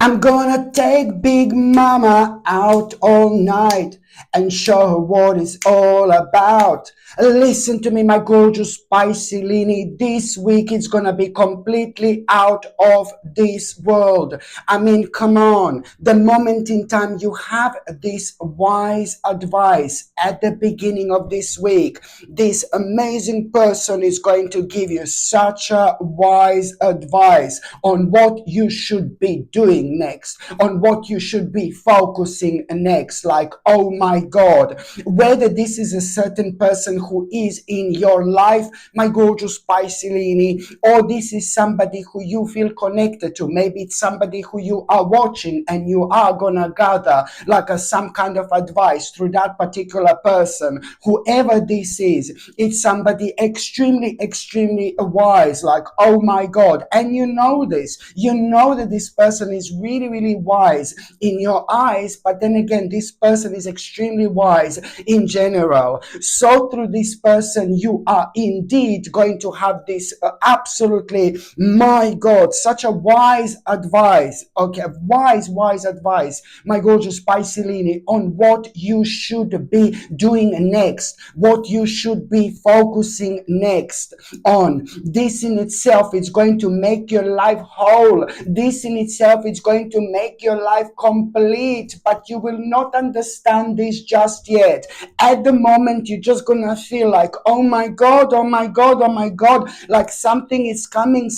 I'm gonna take Big Mama out all night and show her what it's all about. Listen to me, my gorgeous spicy Lini. This week it's gonna be completely out of this world. I mean, come on. The moment in time you have this wise advice at the beginning of this week, this amazing person is going to give you such a wise advice on what you should be doing next, on what you should be focusing next. Like, oh my God, whether this is a certain person who is in your life, my gorgeous Piscelini, or this is somebody who you feel connected to. Maybe it's somebody who you are watching and you are gonna gather like some kind of advice through that particular person. Whoever this is, it's somebody extremely wise. Like, oh my God. And you know this, you know that this person is really wise in your eyes, but then again, this person is extremely wise in general. So through this person, you are indeed going to have this absolutely, my God, such a wise advice. Okay, wise advice, my gorgeous Piscelini, on what you should be doing next, what you should be focusing next on. This in itself is going to make your life whole. This in itself is going to make your life complete, but you will not understand this just yet. At the moment, you're just gonna feel like, oh my God, oh my God, oh my God, like something is coming,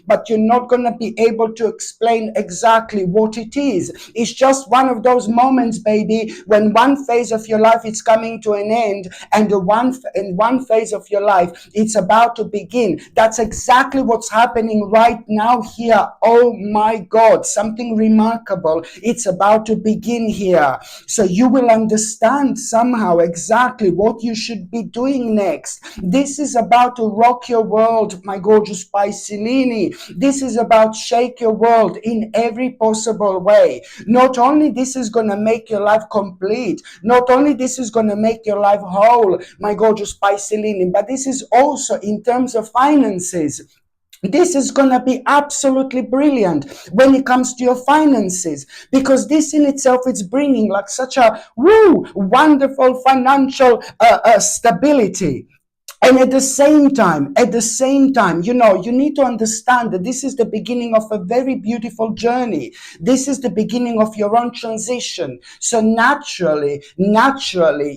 but you're not gonna be able to explain exactly what it is. It's just one of those moments, baby, when one phase of your life is coming to an end and the one phase of your life it's about to begin. That's exactly what's happening right now here. Oh my God, something remarkable, it's about to begin here. So you will understand somehow exactly what you should be doing next. This is about to rock your world, my gorgeous Piscelini. This is about shake your world in every possible way. Not only this is going to make your life complete, not only this is going to make your life whole, my gorgeous Piscelini, but this is also in terms of finances. This is going to be absolutely brilliant when it comes to your finances, because this in itself is bringing like such a wonderful financial stability. And at the same time, you know, you need to understand that this is the beginning of a very beautiful journey. This is the beginning of your own transition. So naturally,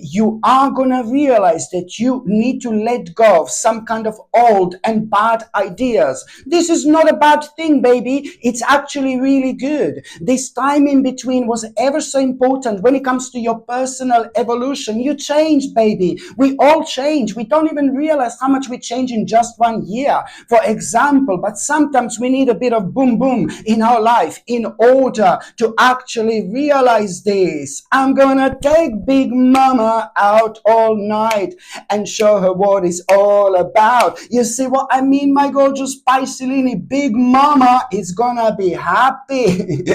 you are going to realize that you need to let go of some kind of old and bad ideas. This is not a bad thing, baby. It's actually really good. This time in between was ever so important when it comes to your personal evolution. You change, baby. We all change. We don't even realize how much we change in just 1 year, for example. But sometimes we need a bit of boom boom in our life in order to actually realize this. I'm gonna take Big Mama out all night and show her what it's all about. You see what I mean, my gorgeous Piscelini? Big Mama is gonna be happy.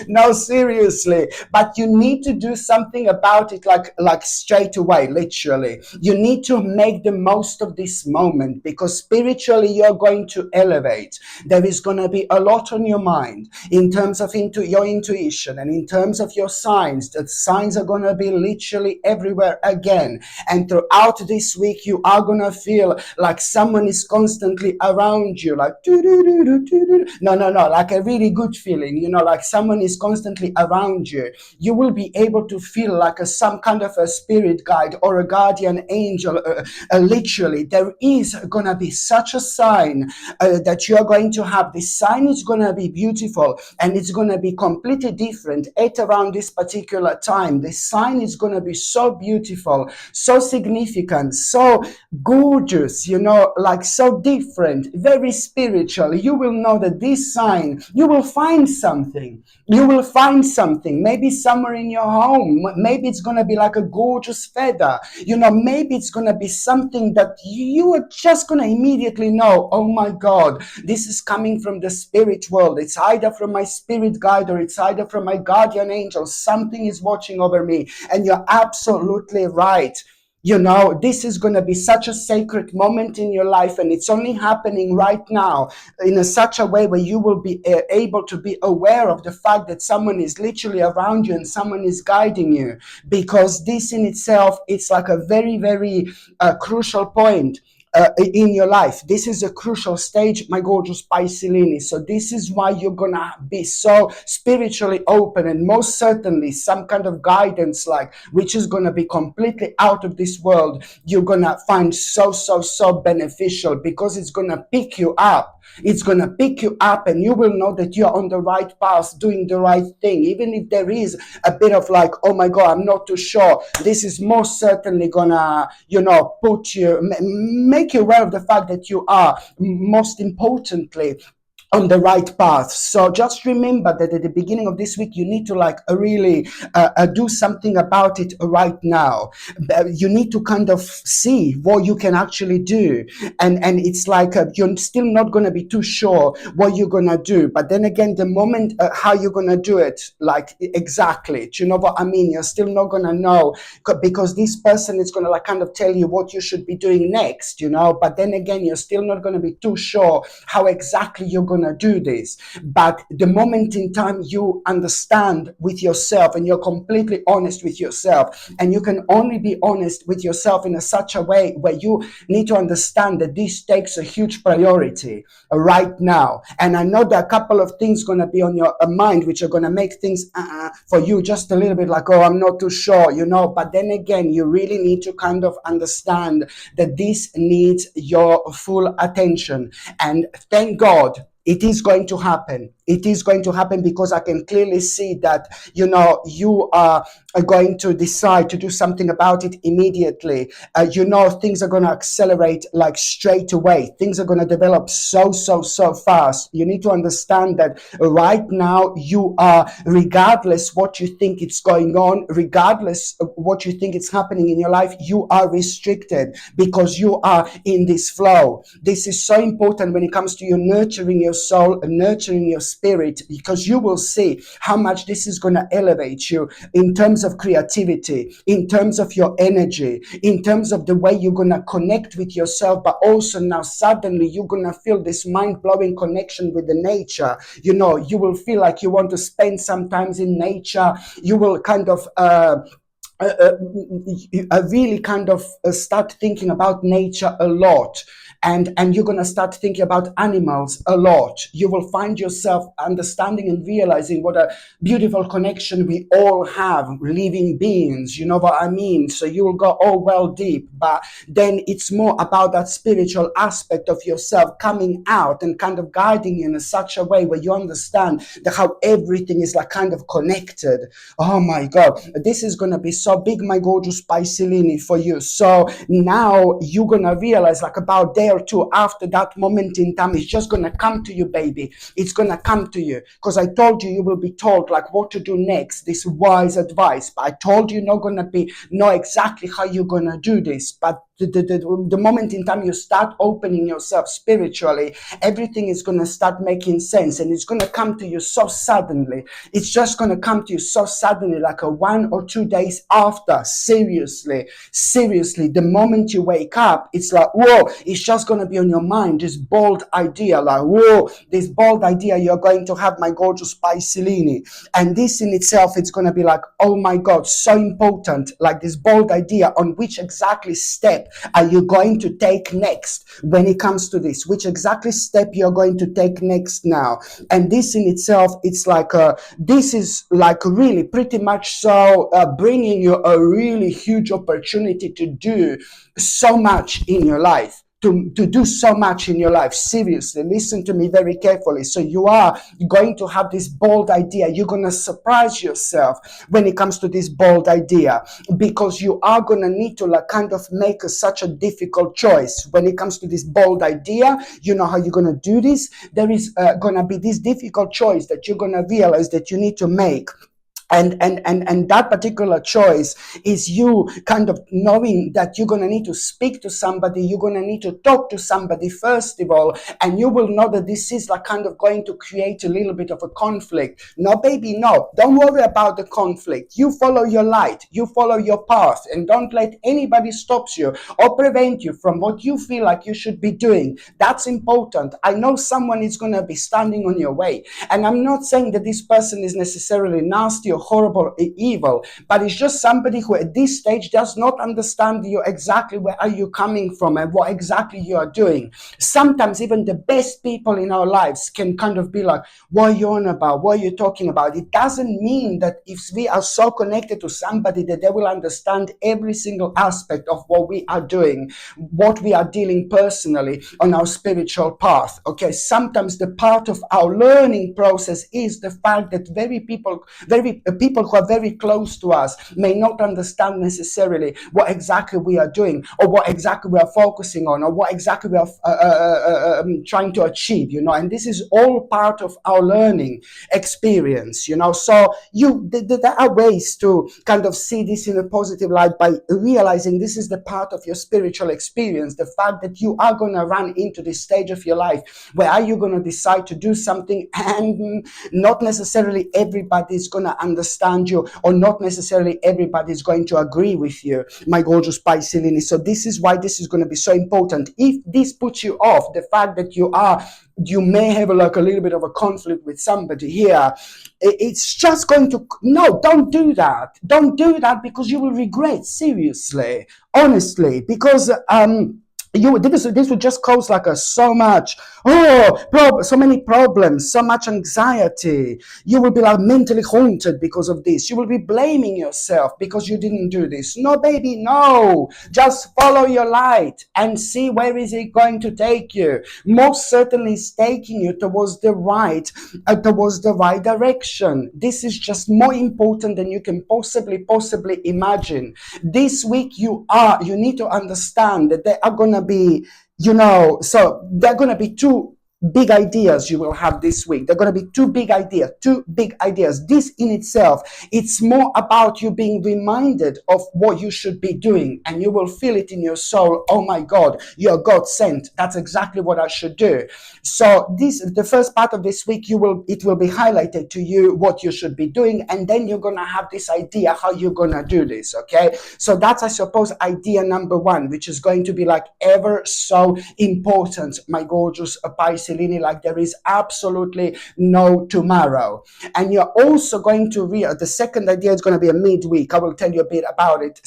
No, seriously. But you need to do something about it, like straight away, literally. You need to make the most of this moment, because spiritually you're going to elevate. There is going to be a lot on your mind in terms of your intuition and in terms of your signs. The signs are going to be literally everywhere again. And throughout this week, you are going to feel like someone is constantly around you, like no, like a really good feeling, you know, like someone is constantly around you. You will be able to feel like some kind of a spirit guide or a guardian angel. Literally, there is going to be such a sign that you are going to have. This sign is going to be beautiful, and it's going to be completely different at around this particular time. This sign is going to be so beautiful, so significant, so gorgeous, you know, like so different, very spiritual. You will know that this sign, you will find something. You will find something, maybe somewhere in your home. Maybe it's going to be like a gorgeous feather. You know, maybe it's going to be something that you are just going to immediately know, oh my God, this is coming from the spirit world. It's either from my spirit guide or it's either from my guardian angel. Something is watching over me. And you're absolutely right. You know, this is going to be such a sacred moment in your life, and it's only happening right now in such a way where you will be able to be aware of the fact that someone is literally around you and someone is guiding you, because this in itself, it's like a very, very crucial point in your life. This is a crucial stage, my gorgeous Pisces. So this is why you're gonna be so spiritually open, and most certainly some kind of guidance, like, which is gonna be completely out of this world, you're gonna find so beneficial, because it's gonna pick you up. It's going to pick you up, and you will know that you're on the right path, doing the right thing. Even if there is a bit of like, oh my God, I'm not too sure. This is most certainly going to, you know, make you aware of the fact that you are, most importantly, on the right path. So just remember that at the beginning of this week, you need to like really do something about it right now. You need to kind of see what you can actually do. And it's like you're still not going to be too sure what you're going to do. But then again, the moment how you're going to do it, like exactly, do you know what I mean? You're still not going to know, because this person is going to like kind of tell you what you should be doing next, you know. But then again, you're still not going to be too sure how exactly you're going to do this. But the moment in time you understand with yourself, and you're completely honest with yourself, and you can only be honest with yourself in such a way where you need to understand that this takes a huge priority right now. And I know that a couple of things going to be on your mind, which are going to make things for you just a little bit like, oh, I'm not too sure, you know. But then again, you really need to kind of understand that this needs your full attention. And thank God it is going to happen. It is going to happen, because I can clearly see that, you know, you are going to decide to do something about it immediately. You know, things are going to accelerate like straight away. Things are going to develop so fast. You need to understand that right now you are, regardless what you think it's going on, regardless of what you think is happening in your life, you are restricted, because you are in this flow. This is so important when it comes to you nurturing your soul and nurturing your spirit, because you will see how much this is going to elevate you in terms of creativity, in terms of your energy, in terms of the way you're going to connect with yourself. But also now suddenly you're going to feel this mind-blowing connection with the nature. You know, you will feel like you want to spend some time in nature. You will kind of really kind of start thinking about nature a lot, and you're going to start thinking about animals a lot. You will find yourself understanding and realizing what a beautiful connection we all have, living beings, you know what I mean? So you will go, oh, well, deep. But then it's more about that spiritual aspect of yourself coming out and kind of guiding you in such a way where you understand that how everything is like kind of connected. Oh my God, this is going to be so big, my gorgeous Pisces, for you. So now you're going to realize, like about a day or two after that moment in time, it's just going to come to you, baby. It's going to come to you, because I told you, you will be told like what to do next, this wise advice. But I told you, not going to know exactly how you're going to do this. But the moment in time you start opening yourself spiritually, everything is going to start making sense, and it's going to come to you so suddenly. It's just going to come to you so suddenly, like a 1 or 2 days after. Seriously, the moment you wake up, it's like, whoa, it's just going to be on your mind, this bold idea, like, whoa, this bold idea you're going to have, my gorgeous Pisces. And this in itself, it's going to be like, oh my God, so important, like this bold idea on which exactly step are you going to take next when it comes to this, which exactly step you're going to take next now. And this in itself, it's like this is like really pretty much so bringing you a really huge opportunity to do so much in your life. To do so much in your life. Seriously, listen to me very carefully. So you are going to have this bold idea. You're going to surprise yourself when it comes to this bold idea, because you are going to need to like kind of make such a difficult choice when it comes to this bold idea. You know how you're going to do this? There is going to be this difficult choice that you're going to realize that you need to make. And that particular choice is you kind of knowing that you're going to need to speak to somebody, you're going to need to talk to somebody first of all, and you will know that this is like kind of going to create a little bit of a conflict. No, baby, no, don't worry about the conflict. You follow your light, you follow your path, and don't let anybody stop you or prevent you from what you feel like you should be doing. That's important. I know someone is going to be standing on your way, and I'm not saying that this person is necessarily nasty or horrible or evil, but it's just somebody who at this stage does not understand you exactly where are you coming from and what exactly you are doing. Sometimes even the best people in our lives can kind of be like, what are you on about? What are you talking about? It doesn't mean that if we are so connected to somebody that they will understand every single aspect of what we are doing, what we are dealing personally on our spiritual path. Okay, sometimes the part of our learning process is the fact that very people who are very close to us may not understand necessarily what exactly we are doing, or what exactly we are focusing on, or what exactly we are trying to achieve, and this is all part of our learning experience, so there are ways to kind of see this in a positive light by realizing this is the part of your spiritual experience, the fact that you are going to run into this stage of your life where are you going to decide to do something, and not necessarily everybody is going to understand you, or not necessarily everybody is going to agree with you, my gorgeous Pisces. So this is why this is going to be so important. If this puts you off, the fact that you may have like a little bit of a conflict with somebody here, it's just going to, no, don't do that. Don't do that, because you will regret, seriously, honestly, because this would just cause like so much, so many problems, so much anxiety. You will be like mentally haunted because of this. You will be blaming yourself because you didn't do this. No, baby, no. Just follow your light and see where is it going to take you. Most certainly it's taking you towards the right direction. This is just more important than you can possibly imagine. This week you need to understand that there are going to be, so there are going to be two big ideas you will have this week. There are going to be two big ideas. This in itself, it's more about you being reminded of what you should be doing, and you will feel it in your soul. Oh my God, you're God sent. That's exactly what I should do. So the first part of this week, it will be highlighted to you what you should be doing, and then you're going to have this idea how you're going to do this. Okay, so that's, I suppose, idea number one, which is going to be like ever so important, my gorgeous Pisces, like there is absolutely no tomorrow. And you're also going to the second idea is going to be a midweek. I will tell you a bit about it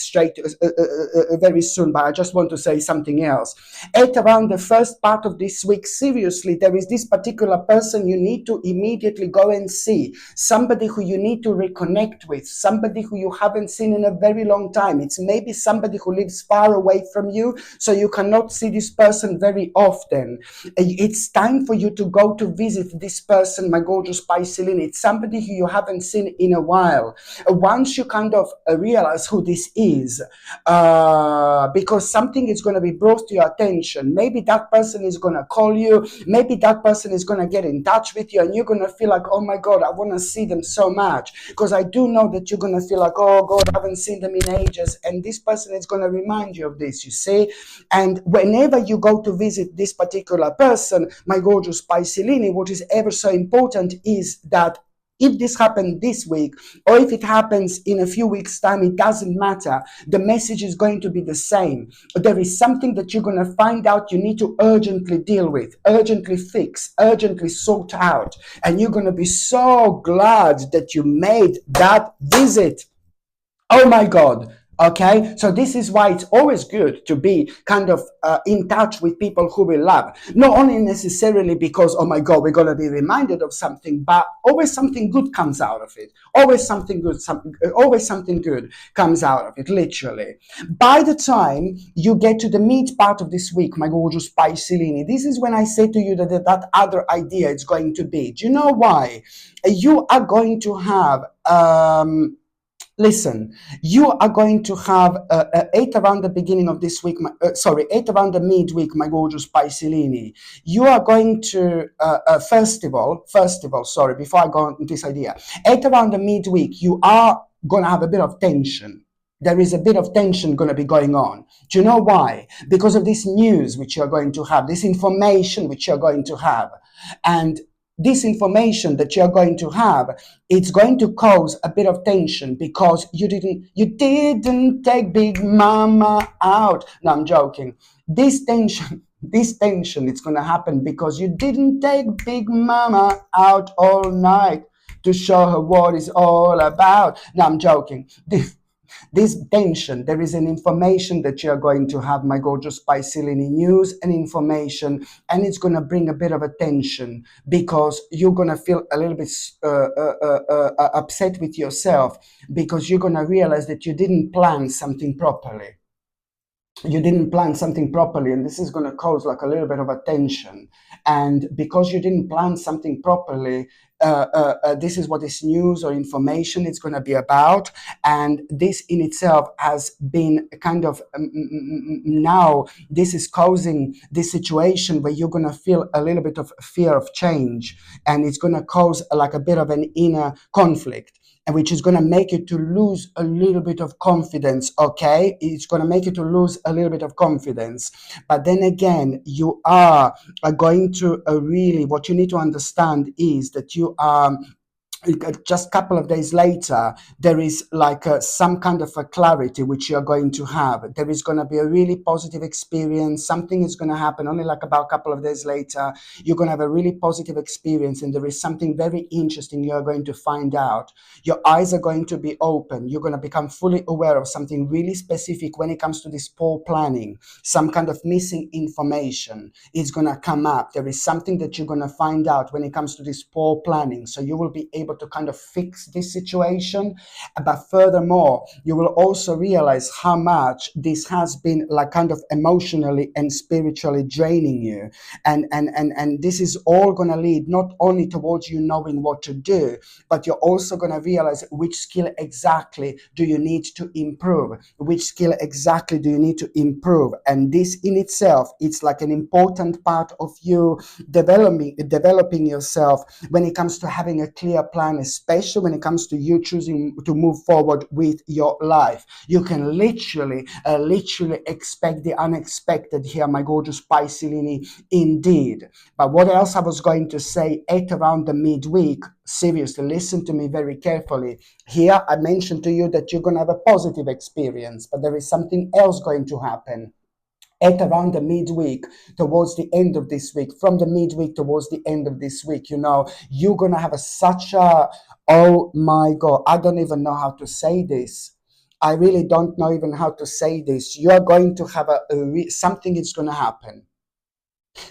very soon, but I just want to say something else. At around the first part of this week, seriously, there is this particular person you need to immediately go and see, somebody who you need to reconnect with, somebody who you haven't seen in a very long time. It's maybe somebody who lives far away from you, so you cannot see this person very often. It's time for you to go to visit this person, my gorgeous Pisces. It's somebody who you haven't seen in a while. Once you kind of realize who this is, because something is going to be brought to your attention. Maybe that person is going to call you. Maybe that person is going to get in touch with you, and you're going to feel like, oh my God, I want to see them so much. Because I do know that you're going to feel like, oh God, I haven't seen them in ages. And this person is going to remind you of this, you see. And whenever you go to visit this particular person, my gorgeous Pisces, what is ever so important is that if this happened this week, or if it happens in a few weeks' time, it doesn't matter. The message is going to be the same. There is something that you're going to find out you need to urgently deal with, urgently fix, urgently sort out. And you're going to be so glad that you made that visit. Oh my God. Okay, so this is why it's always good to be kind of in touch with people who we love. Not only necessarily because, oh my God, we're going to be reminded of something, but always something good comes out of it. Always something good comes out of it, literally. By the time you get to the meat part of this week, my gorgeous Pisces, this is when I say to you that other idea is going to be. Do you know why? You are going to have Listen, you are going to have eight around the beginning of this week. Eight around the midweek, my gorgeous Piscelini. You are going to first of all, sorry, before I go on this idea, eight around the midweek, you are going to have a bit of tension. There is a bit of tension going to be going on. Do you know why? Because of this news which you're going to have, this information which you're going to have, and this information that you're going to have, it's going to cause a bit of tension because you didn't take Big Mama out. No, I'm joking. This tension it's going to happen because you didn't take Big Mama out all night to show her what it's all about. No, I'm joking. This tension, there is an information that you're going to have, my gorgeous Piscelini, news and information, and it's going to bring a bit of a tension because you're going to feel a little bit upset with yourself because you're going to realize that you didn't plan something properly. You didn't plan something properly, and this is going to cause like a little bit of a tension. And because you didn't plan something properly, this is what this news or information is going to be about. And this in itself has been kind of now this is causing this situation where you're going to feel a little bit of fear of change, and it's going to cause like a bit of an inner conflict, and which is going to make you to lose a little bit of confidence. Okay, it's going to make you to lose a little bit of confidence. But then again, you are going to really, what you need to understand is that you are just a couple of days later, there is like some kind of a clarity which you're going to have. There is going to be a really positive experience. Something is going to happen only like about a couple of days later. You're going to have a really positive experience, and there is something very interesting you're going to find out. Your eyes are going to be open. You're going to become fully aware of something really specific when it comes to this poor planning. Some kind of missing information is going to come up. There is something that you're going to find out when it comes to this poor planning. So you will be able to kind of fix this situation. But furthermore, you will also realize how much this has been like kind of emotionally and spiritually draining you. And this is all going to lead not only towards you knowing what to do, but you're also going to realize which skill exactly do you need to improve, which skill exactly do you need to improve. And this in itself, it's like an important part of you developing yourself when it comes to having a clear plan, especially when it comes to you choosing to move forward with your life. You can literally expect the unexpected here, my gorgeous Piscelini, indeed. But what else I was going to say at around the midweek, seriously, listen to me very carefully. Here, I mentioned to you that you're going to have a positive experience, but there is something else going to happen at around the midweek, towards the end of this week, from the midweek towards the end of this week. You're going to have such a, oh my God, I don't even know how to say this. I really don't know even how to say this. You are going to have something is going to happen.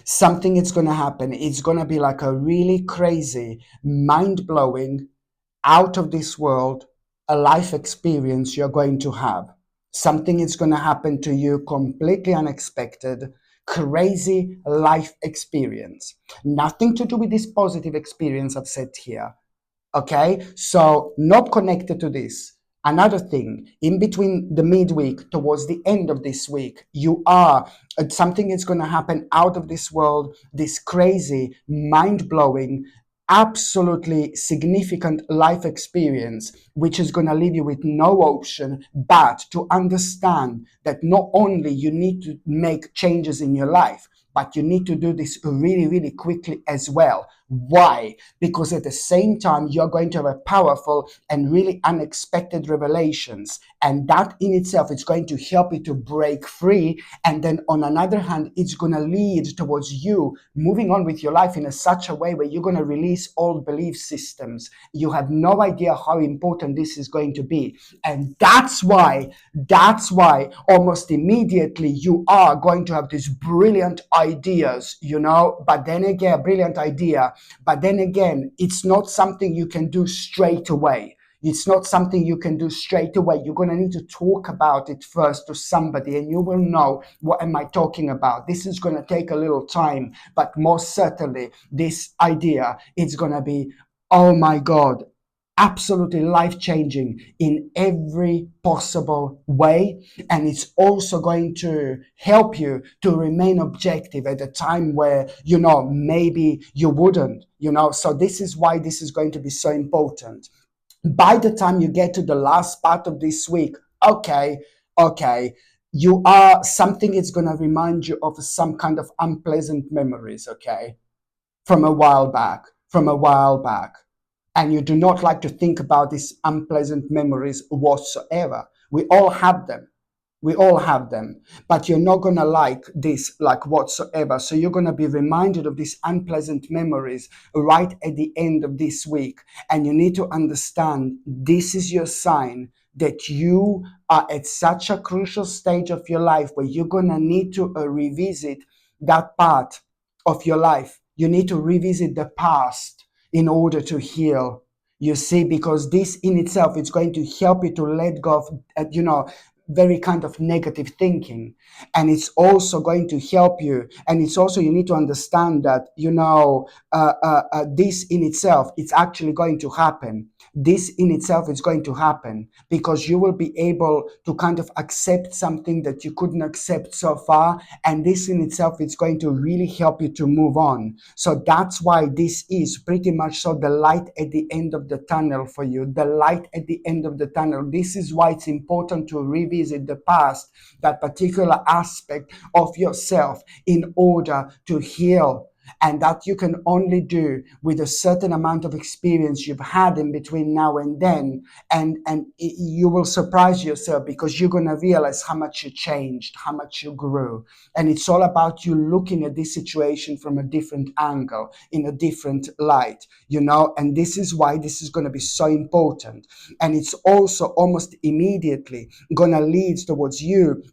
Something is going to happen. It's going to be like a really crazy, mind-blowing, out of this world, a life experience you're going to have. Something is going to happen to you completely unexpected, crazy life experience. Nothing to do with this positive experience I've said here. Okay, so not connected to this. Another thing, in between the midweek towards the end of this week, you are something is going to happen out of this world, this crazy, mind-blowing, absolutely significant life experience, which is going to leave you with no option but to understand that not only you need to make changes in your life, but you need to do this really, really quickly as well. Why? Because at the same time, you're going to have a powerful and really unexpected revelations. And that in itself is going to help you to break free. And then on another hand, it's going to lead towards you moving on with your life in such a way where you're going to release old belief systems. You have no idea how important this is going to be. And that's why almost immediately you are going to have these brilliant ideas, but then again, brilliant idea, but then again, it's not something you can do straight away. It's not something you can do straight away. You're going to need to talk about it first to somebody, and you will know what am I talking about. This is going to take a little time, but most certainly this idea is going to be, oh my God, absolutely life-changing in every possible way, and it's also going to help you to remain objective at a time where maybe you wouldn't. So this is why this is going to be so important. By the time you get to the last part of this week, okay, you are something is going to remind you of some kind of unpleasant memories, okay, from a while back, and you do not like to think about these unpleasant memories whatsoever. We all have them, but you're not going to like this like whatsoever. So you're going to be reminded of these unpleasant memories right at the end of this week. And you need to understand this is your sign that you are at such a crucial stage of your life where you're going to need to revisit that part of your life. You need to revisit the past in order to heal. You see, because this in itself is going to help you to let go of, very kind of negative thinking. And it's also going to help you. And it's also, you need to understand that, this in itself, it's actually going to happen. This in itself is going to happen because you will be able to kind of accept something that you couldn't accept so far. And this in itself is going to really help you to move on. So that's why this is pretty much so the light at the end of the tunnel for you, the light at the end of the tunnel. This is why it's important to revisit the past, that particular aspect of yourself, in order to heal. And that you can only do with a certain amount of experience you've had in between now and then. And you will surprise yourself because you're going to realize how much you changed, how much you grew. And it's all about you looking at this situation from a different angle, in a different light, and this is why this is going to be so important. And it's also almost immediately going to lead towards you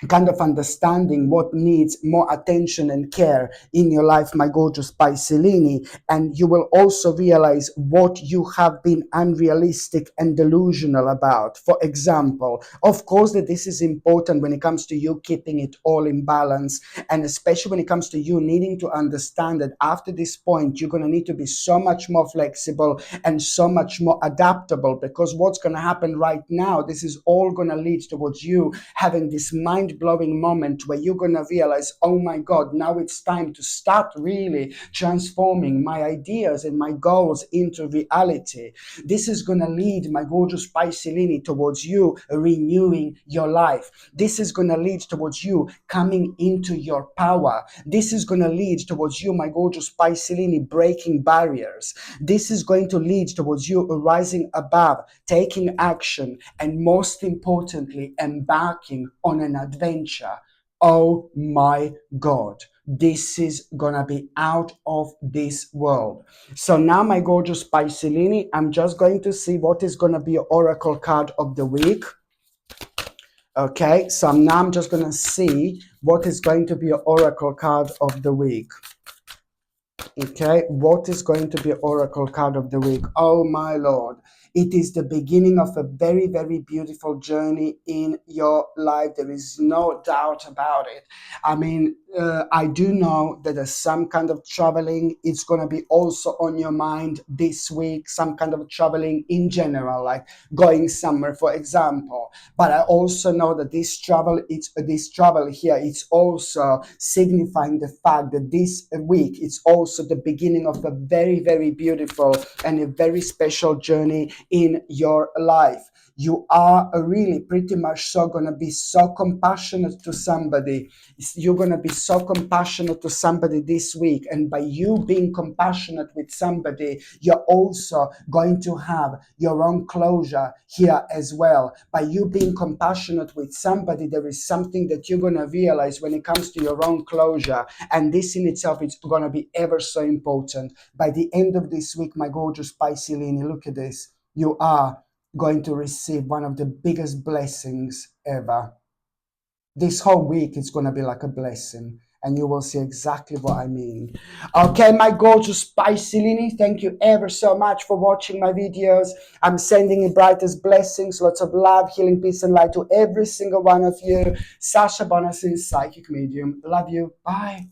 kind of understanding what needs more attention and care in your life, my gorgeous Piscelini. And you will also realize what you have been unrealistic and delusional about. For example, of course, that this is important when it comes to you keeping it all in balance, and especially when it comes to you needing to understand that after this point, you're going to need to be so much more flexible and so much more adaptable, because what's going to happen right now, this is all going to lead towards you having this mind-blowing moment where you're going to realize, oh my God, now it's time to start really transforming my ideas and my goals into reality. This is going to lead, my gorgeous Piscelini, towards you renewing your life. This is going to lead towards you coming into your power. This is going to lead towards you, my gorgeous Piscelini, breaking barriers. This is going to lead towards you rising above, taking action, and most importantly, embarking on an adventure. Oh my God, this is gonna be out of this world. So now, my gorgeous Piscelini, I'm just going to see what is gonna be your oracle card of the week. Okay, so now I'm just gonna see what is going to be your oracle card of the week. Okay, what is going to be oracle card of the week? Oh my Lord, it is the beginning of a very, very beautiful journey in your life. There is no doubt about it. I mean, I do know that there's some kind of traveling. It's going to be also on your mind this week, some kind of traveling in general, like going somewhere, for example. But I also know that this travel here, it's also signifying the fact that this week, it's also the beginning of a very, very beautiful and a very special journey in your life. You are really pretty much so going to be so compassionate to somebody. You're going to be so compassionate to somebody this week. And by you being compassionate with somebody, you're also going to have your own closure here as well. By you being compassionate with somebody, there is something that you're going to realize when it comes to your own closure. And this in itself is going to be ever so important. By the end of this week, my gorgeous Piscelini, look at this. You are going to receive one of the biggest blessings ever. This whole week is going to be like a blessing, and you will see exactly what I mean. Okay, my gorgeous Piscelini, thank you ever so much for watching my videos. I'm sending you brightest blessings, lots of love, healing, peace, and light to every single one of you. Sasha Bonasin, Psychic Medium. Love you. Bye.